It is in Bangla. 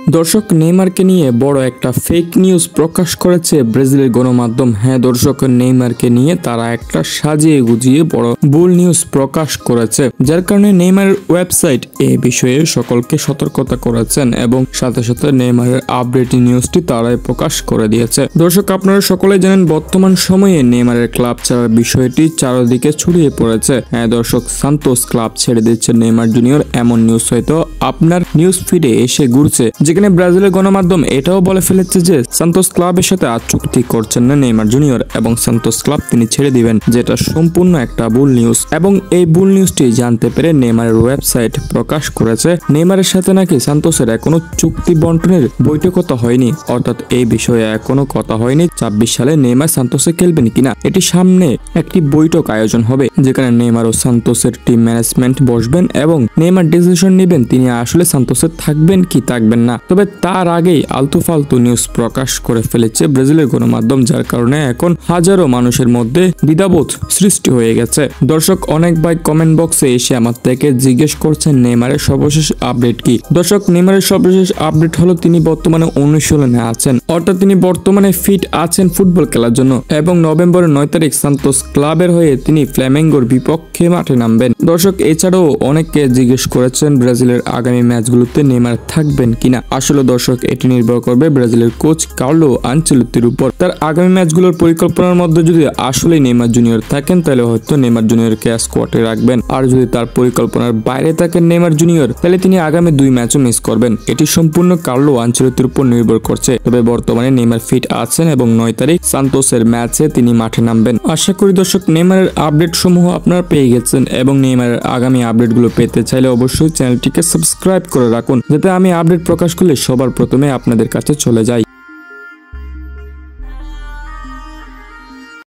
দর্শক, নেইমারকে নিয়ে বড় একটা ফেক নিউজ প্রকাশ করেছে ব্রাজিলের গণমাধ্যম। হ্যাঁ দর্শক, নেইমারকে নিয়ে তারা একটা সাজিয়ে গুজিয়ে বড় ভুল নিউজ প্রকাশ করেছে, যার কারণে নেইমারের ওয়েবসাইট এই বিষয়ে সকলকে সতর্কতা করেছেন এবং সাথে সাথে নেইমারের আপডেট নিউজটি তারাই প্রকাশ করে দিয়েছে। দর্শক, আপনারা সকলে জানেন বর্তমান সময়ে নেইমারের ক্লাব ছাড়ার বিষয়টি চারদিকে ছড়িয়ে পড়েছে। হ্যাঁ দর্শক, সান্তোস ক্লাব ছেড়ে দিচ্ছে নেইমার জুনিয়র, এমন নিউজ হয়তো আপনার নিউজ ফিডে এসে ঘুরছে, যেখানে ব্রাজিলের গণমাধ্যম এটাও বলে ফেলেছে যে সান্তোস ক্লাবের সাথে আর চুক্তি করছেন না নেইমার জুনিয়র এবং সান্তোস ক্লাব তিনি ছেড়ে দিবেন, যেটা সম্পূর্ণ একটা ভুল নিউজ। এবং এই ভুল নিউজটি জানতে পেরে নেইমারের ওয়েবসাইট প্রকাশ করেছে নেইমারের সাথে নাকি সান্তোসের এখনো চুক্তি বন্টনের বৈঠকতা হয়নি, অর্থাৎ এই বিষয়ে এখনো কথা হয়নি 26 সালে নেইমার সান্তোসে খেলবেন কিনা। এটি সামনে একটি বৈঠক আয়োজন হবে, যেখানে নেইমার ও সান্তোসের টিম ম্যানেজমেন্ট বসবেন এবং নেইমার ডিসিশন নেবেন তিনি আসলে সান্তোসে থাকবেন কি থাকবেন না। তবে তার আগেই আলতু ফালতু নিউজ প্রকাশ করে ফেলেছে ব্রাজিলের গণমাধ্যম, যার কারণে এখন হাজারো মানুষের মধ্যে দ্বিধাবোধ সৃষ্টি হয়ে গেছে। দর্শক, অনেক ভাই কমেন্ট বক্সে এসে আমার থেকে জিজ্ঞেস করছেন নেইমারের সর্বশেষ আপডেট কি। দর্শক, নেইমারের সর্বশেষ আপডেট হলো তিনি বর্তমানে অনুশীলনে আছেন, অর্থাৎ তিনি বর্তমানে ফিট আছেন ফুটবল খেলার জন্য এবং নভেম্বরের 9 তারিখ সান্তোস ক্লাবের হয়ে তিনি ফ্ল্যামেঙ্গোর বিপক্ষে মাঠে নামবেন। দর্শক, এছাড়াও অনেকে জিজ্ঞেস করেছেন ব্রাজিলের আগামী ম্যাচগুলোতে নেইমার থাকবেন কিনা। আসলে দর্শক, এটি নির্ভর করবে ব্রাজিলের কোচ কার্লো আনচেলত্তির উপর। তার আগামী ম্যাচগুলোর পরিকল্পনার মধ্যে যদি আসলে নেইমার জুনিয়র থাকেন তাহলে হয়তো নেইমার জুনিয়রকে স্কোয়াডে রাখবেন, আর যদি তার পরিকল্পনার বাইরে থাকেন নেইমার জুনিয়র তাহলে তিনি আগামী 2 ম্যাচও মিস করবেন। এটি সম্পূর্ণ কার্লো আনচেলত্তির উপর নির্ভর করছে। তবে বর্তমানে নেইমার ফিট আছেন এবং 9 তারিখ সান্তোসের ম্যাচে তিনি মাঠে নামবেন। আশা করি দর্শক নেইমারের আপডেট সমূহ আপনারা পেয়ে গেছেন এবং নেইমারের আগামী আপডেটগুলো পেতে চাইলে অবশ্যই চ্যানেলটিকে সাবস্ক্রাইব করে রাখুন, যাতে আমি আপডেট প্রকাশ করলে সবার প্রথমে আপনাদের কাছে চলে যায়।